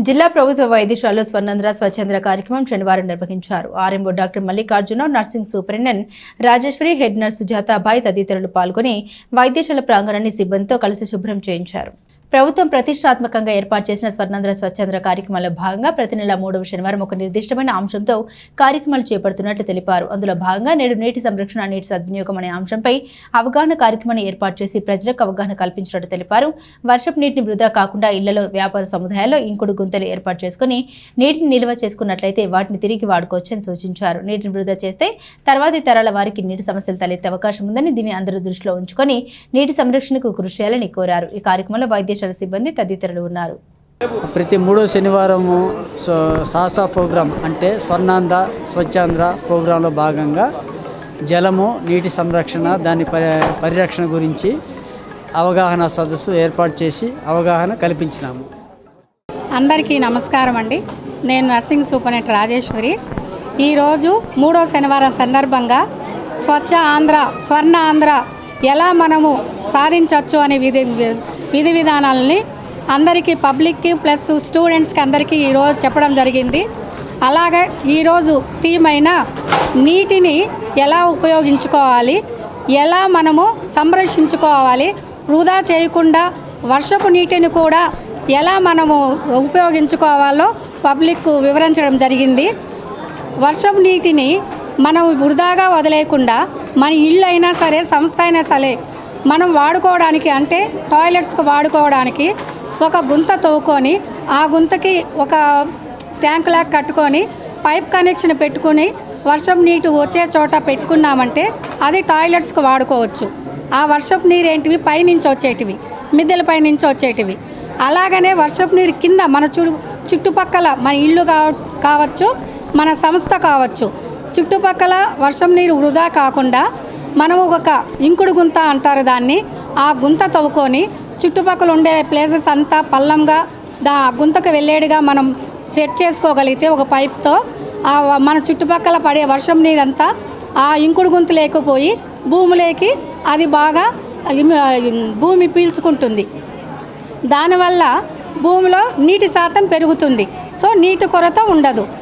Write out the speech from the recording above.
జిల్లా ప్రభుత్వ వైద్యశాలలో స్వర్ణాంధ్ర స్వచ్ఛంద్ర కార్యక్రమం శనివారం నిర్వహించారు. RMO doctor Mallikarjuna, nursing superintendent Rajeshwari, head nurse Sujatabai తదితరులు పాల్గొని వైద్యశాల ప్రాంగణాన్ని సిబ్బందితో కలిసి శుభ్రం చేయించారు. ప్రభుత్వం ప్రతిష్టాత్మకంగా ఏర్పాటు చేసిన స్వర్ణాంధ్ర స్వచ్ఛంద్ర కార్యక్రమంలో భాగంగా ప్రతి నెల 3వ శనివారం ఒక నిర్దిష్టమైన అంశంతో కార్యక్రమాలు చేపడుతున్నట్లు తెలిపారు. అందులో భాగంగా నేడు నీటి సంరక్షణ, నీటి సద్వినియోగం అనే అంశంపై అవగాహన కార్యక్రమాన్ని ఏర్పాటు చేసి ప్రజలకు అవగాహన కల్పించినట్టు తెలిపారు. వర్షపు నీటిని వృధా కాకుండా ఇళ్లలో, వ్యాపార సముదాయాల్లో ఇంకుడు గుంతలు ఏర్పాటు చేసుకుని నీటిని నిల్వ చేసుకున్నట్లయితే వాటిని తిరిగి వాడుకోవచ్చని సూచించారు. నీటిని వృధా చేస్తే తర్వాతి తరాల వారికి నీటి సమస్యలు తలెత్తే అవకాశం ఉందని, దీన్ని అందరూ దృష్టిలో ఉంచుకొని నీటి సంరక్షణకు కృషి చేయాలని కోరారు. ఈ కార్యక్రమంలో వైద్యశాల సిబ్బంది తదితరులు ఉన్నారు. ప్రతి 3వ శనివారము సాసా ప్రోగ్రాం అంటే స్వర్ణాంధ్ర స్వచ్ఛాంధ్ర ప్రోగ్రాంలో భాగంగా జలము, నీటి సంరక్షణ, దాని పరిరక్షణ గురించి అవగాహన సదస్సు ఏర్పాటు చేసి అవగాహన కల్పించినాము. అందరికీ నమస్కారం అండి. నేను నర్సింగ్ సూపరింటెండెంట్ రాజేశ్వరి. ఈరోజు 3వ శనివారం సందర్భంగా స్వచ్ఛ ఆంధ్ర, స్వర్ణ ఆంధ్ర ఎలా మనము సాధించవచ్చు అనే విధి విధానాలని అందరికీ, పబ్లిక్కి ప్లస్ స్టూడెంట్స్కి అందరికీ ఈరోజు చెప్పడం జరిగింది. అలాగే ఈరోజు థీమ్ అయిన నీటిని ఎలా ఉపయోగించుకోవాలి, ఎలా మనము సంరక్షించుకోవాలి, వృధా చేయకుండా వర్షపు నీటిని కూడా ఎలా మనము ఉపయోగించుకోవాలో పబ్లిక్ వివరించడం జరిగింది. వర్షపు నీటిని మనం వృధాగా వదిలేయకుండా మన ఇల్లు అయినా సరే, సంస్థ అయినా సరే మనం వాడుకోవడానికి, అంటే టాయిలెట్స్కి వాడుకోవడానికి ఒక గుంత తవ్వుకొని ఆ గుంతకి ఒక ట్యాంక్ లాగా కట్టుకొని పైప్ కనెక్షన్ పెట్టుకుని వర్షపు నీటి వచ్చే చోట పెట్టుకున్నామంటే అది టాయిలెట్స్కి వాడుకోవచ్చు. ఆ వర్షపు నీరు ఏంటివి, పైనుంచి వచ్చేటివి, మిద్దెల పైనుంచి వచ్చేటివి. అలాగనే వర్షపు నీరు కింద మన చుట్టుపక్కల మన ఇల్లు కావచ్చు, మన సంస్థ కావచ్చు, చుట్టుపక్కల వర్షం నీరు వృధా కాకుండా మనం ఒక ఇంకుడు గుంత అంటారు దాన్ని, ఆ గుంత తవ్వుకొని చుట్టుపక్కల ఉండే ప్లేసెస్ అంతా పల్లంగా గుంతకు వెళ్ళేడుగా మనం సెట్ చేసుకోగలిగితే ఒక పైప్తో మన చుట్టుపక్కల పడే వర్షం నీరంతా ఆ ఇంకుడు గుంత లేకపోయి భూమిలోకి అది బాగా భూమి పీల్చుకుంటుంది. దానివల్ల భూమిలో నీటి శాతం పెరుగుతుంది. సో నీటి కొరత ఉండదు.